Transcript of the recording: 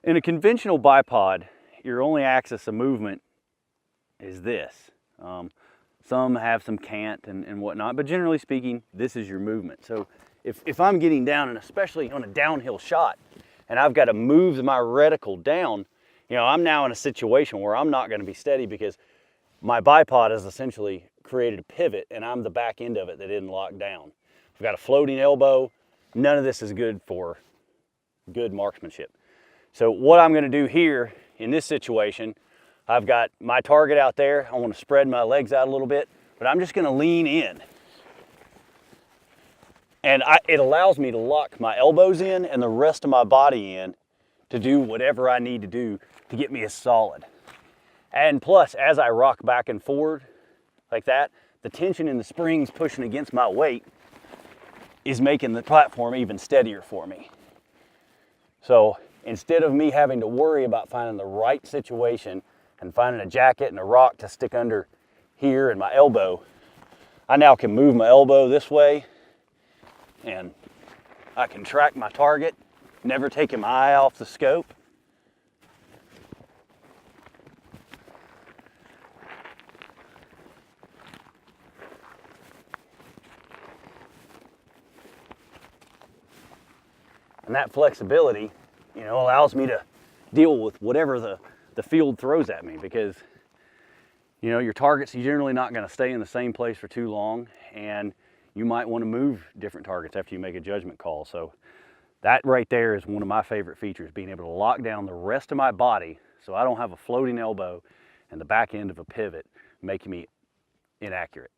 In a conventional bipod, your only axis of movement is this. Some have some cant and whatnot, but generally speaking, this is your movement. So if I'm getting down, and especially on a downhill shot, and I've got to move my reticle down, you know, I'm now in a situation where I'm not going to be steady because my bipod has essentially created a pivot and I'm the back end of it that didn't lock down. I've got a floating elbow. None of this is good for good marksmanship. So what I'm going to do here in this situation, I've got my target out there. I want to spread my legs out a little bit, but I'm just going to lean in. And it allows me to lock my elbows in and the rest of my body in to do whatever I need to do to get me as solid. And plus, as I rock back and forward like that, the tension in the springs pushing against my weight is making the platform even steadier for me. So instead of me having to worry about finding the right situation and finding a jacket and a rock to stick under here and my elbow, I now can move my elbow this way and I can track my target, never taking my eye off the scope. And that flexibility, you know, allows me to deal with whatever the field throws at me, because, you know, your target's generally not going to stay in the same place for too long, and you might want to move different targets after you make a judgment call. So that right there is one of my favorite features, being able to lock down the rest of my body so I don't have a floating elbow and the back end of a pivot making me inaccurate.